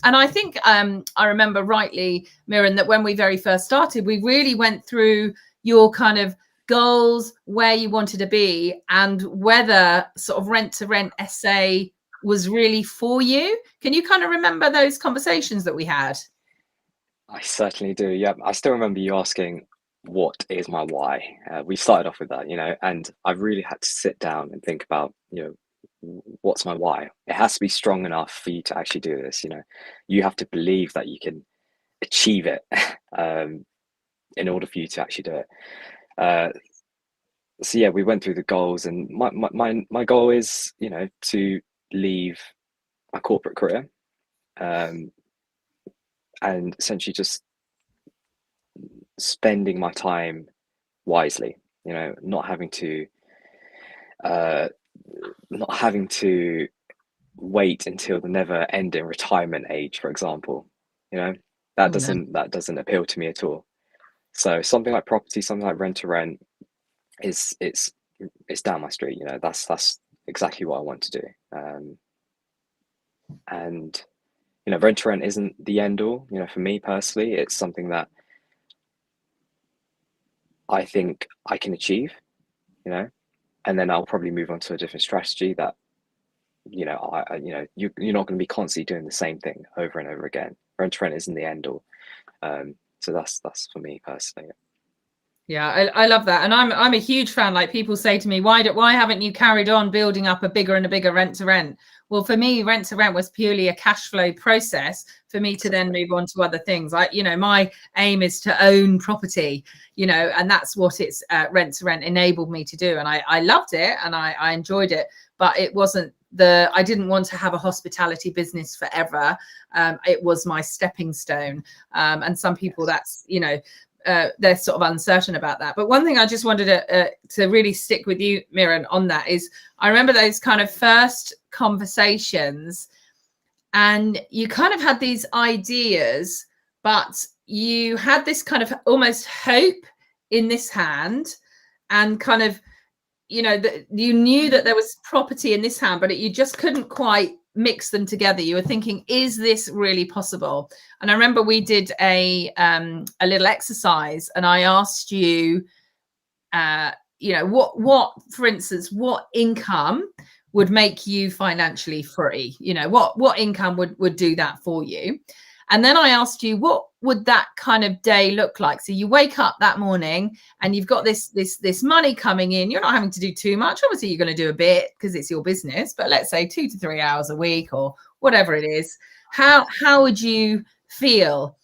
And I think I remember rightly, Miren, that when we very first started, we really went through your kind of goals, where you wanted to be, and whether sort of rent to rent SA was really for you. Can you kind of remember those conversations that we had? I certainly do. Yeah, I still remember you asking, "What is my why?" We started off with that, and I really had to sit down and think about, what's my why? It has to be strong enough for you to actually do this. You have to believe that you can achieve it in order for you to actually do it. Uh, so yeah, we went through the goals, and my goal is, to leave my corporate career, um, and essentially just spending my time wisely. Not having to uh, not having to wait until the never-ending retirement age, for example. You know, Oh, no. that doesn't appeal to me at all. So something like property, something like rent to rent is it's down my street. That's exactly what I want to do. And rent to rent isn't the end all. For me personally, it's something that I think I can achieve. And then I'll probably move on to a different strategy that you're not going to be constantly doing the same thing over and over again. Rent to rent isn't the end all. So that's for me personally. Yeah, I love that. And I'm a huge fan. Like, people say to me, why haven't you carried on building up a bigger and a bigger rent to rent? Well, for me, rent to rent was purely a cash flow process for me to then move on to other things. My aim is to own property, and that's what it's rent to rent enabled me to do. And I loved it and I enjoyed it, but it wasn't I didn't want to have a hospitality business forever. It was my stepping stone. And some people, that's, they're sort of uncertain about that. But one thing I just wanted to really stick with you, Miren, on that is, I remember those kind of first conversations, and you kind of had these ideas, but you had this kind of almost hope in this hand, and kind of, that you knew that there was property in this hand, but you just couldn't quite mix them together. You were thinking, is this really possible? And I remember we did a little exercise, and I asked you, what, for instance, what income would make you financially free? What income would do that for you? And then I asked you, what would that kind of day look like? So you wake up that morning and you've got this money coming in. You're not having to do too much. Obviously, you're going to do a bit because it's your business, but let's say 2 to 3 hours a week or whatever it is. How would you feel?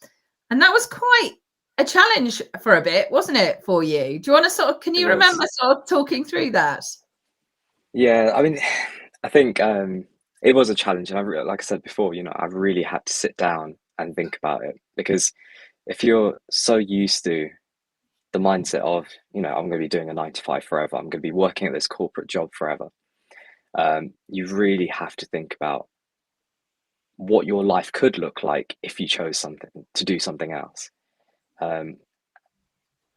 And that was quite a challenge for a bit, wasn't it, for you? Do you want to can you remember sort of talking through that? Yeah, I mean, I think it was a challenge, and like I said before, I really had to sit down and think about it, because if you're so used to the mindset of, I'm going to be doing a 9 to 5 forever, I'm going to be working at this corporate job forever, you really have to think about what your life could look like if you chose to do something else. And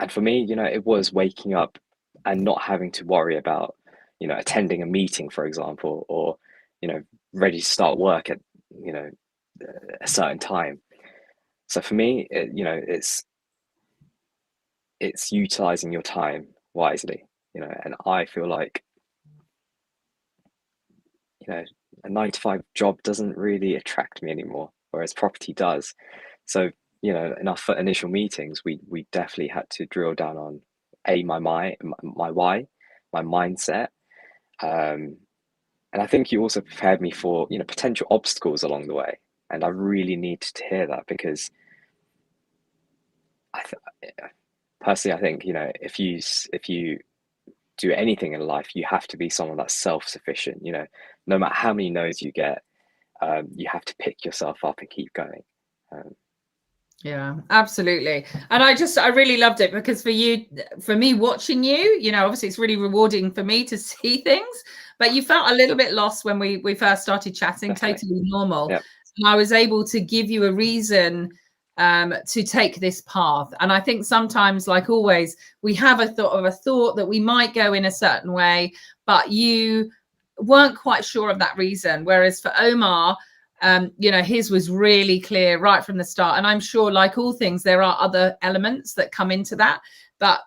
for me, it was waking up and not having to worry about, attending a meeting, for example, or, ready to start work at, a certain time. So for me, it's utilizing your time wisely, and I feel like, a 9 to 5 job doesn't really attract me anymore, whereas property does. So, in our initial meetings, we definitely had to drill down on my why, my mindset. And I think you also prepared me for, potential obstacles along the way. And I really needed to hear that, because personally, I think, if you do anything in life, you have to be someone that's self-sufficient. No matter how many no's you get, you have to pick yourself up and keep going. Yeah, absolutely. And I really loved it, because for me watching you, obviously it's really rewarding for me to see things, but you felt a little bit lost when we first started chatting. Definitely. Totally normal. Yep. And I was able to give you a reason to take this path. And I think sometimes, like always, we have a thought that we might go in a certain way, but you weren't quite sure of that reason. Whereas for Omar, You know, his was really clear right from the start. And I'm sure, like all things, there are other elements that come into that. But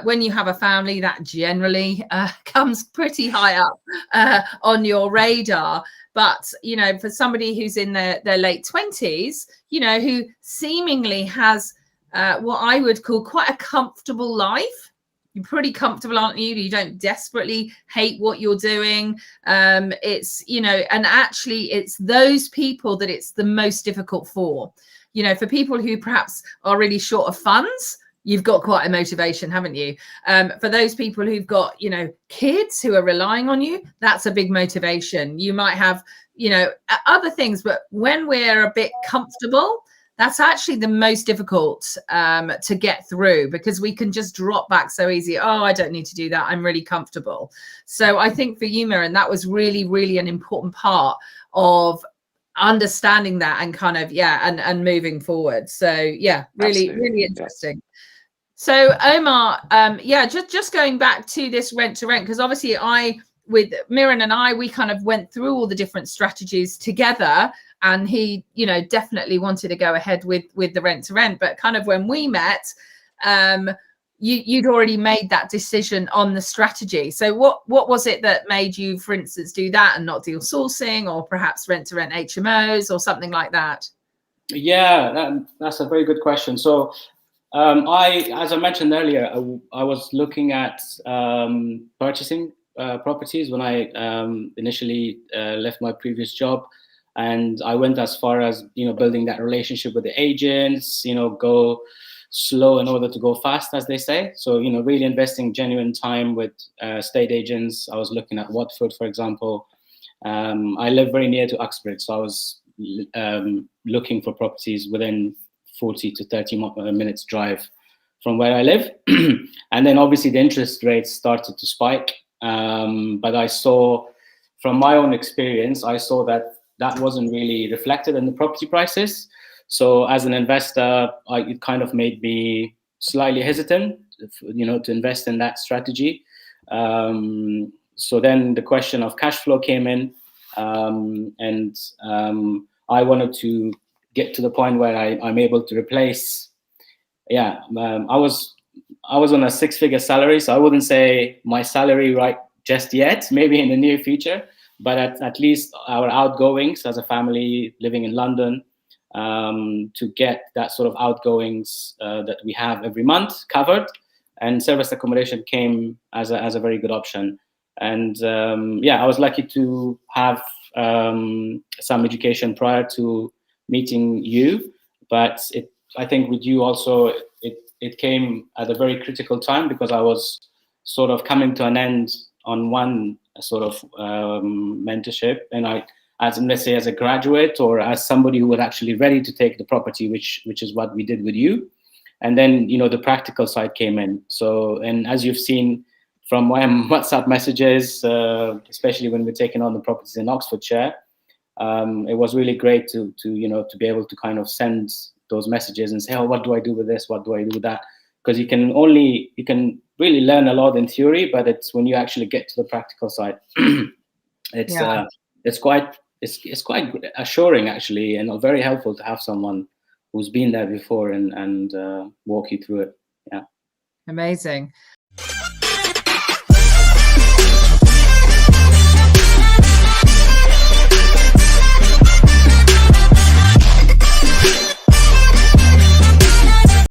when you have a family, that generally comes pretty high up on your radar. But, you know, for somebody who's in their late 20s, you know, who seemingly has what I would call quite a comfortable life. You're pretty comfortable, aren't you? You don't desperately hate what you're doing. It's, you know, and actually it's those people that it's the most difficult for. You know, for people who perhaps are really short of funds, you've got quite a motivation, haven't you? For those people who've got, you know, kids who are relying on you, that's a big motivation. You might have, you know, other things, but when we're a bit comfortable, that's actually the most difficult to get through, because we can just drop back so easy. Oh, I don't need to do that. I'm really comfortable. So I think for you, Miren, that was really, really an important part of understanding that and kind of, yeah, and moving forward. So yeah, really, Absolutely. really interesting. Yeah. So Omar, yeah, just going back to this rent to rent, because obviously with Miren and I, we kind of went through all the different strategies together, and he, you know, definitely wanted to go ahead with the rent to rent. But kind of when we met, you'd already made that decision on the strategy. So what was it that made you, for instance, do that and not deal sourcing, or perhaps rent to rent HMOs or something like that? Yeah, that's a very good question. So as I mentioned earlier, I was looking at purchasing properties when I initially left my previous job, and I went as far as, you know, building that relationship with the agents, you know, go slow in order to go fast, as they say. So, you know, really investing genuine time with estate agents. I was looking at Watford, for example. I live very near to Uxbridge, so I was looking for properties within 40 to 30 minutes drive from where I live. And then obviously the interest rates started to spike. But I saw, from my own experience, I saw that wasn't really reflected in the property prices. So as an investor, it kind of made me slightly hesitant, you know, to invest in that strategy. So then the question of cash flow came in, and I wanted to get to the point where I'm able to replace. I was on a 6-figure salary, so I wouldn't say my salary right just yet, maybe in the near future, but at least our outgoings as a family living in London, to get that sort of outgoings that we have every month covered, and service accommodation came as a very good option. And I was lucky to have some education prior to meeting you, but I think with you also, it came at a very critical time, because I was sort of coming to an end on one sort of mentorship, and I, as let's say, as a graduate or as somebody who was actually ready to take the property, which is what we did with you. And then, you know, the practical side came in. So, and as you've seen from my WhatsApp messages, especially when we're taking on the properties in Oxfordshire, it was really great to you know, to be able to kind of send those messages and say, oh, what do I do with this? What do I do with that? Because you can really learn a lot in theory, but it's when you actually get to the practical side, it's quite assuring actually, and very helpful to have someone who's been there before and walk you through it. Yeah. Amazing.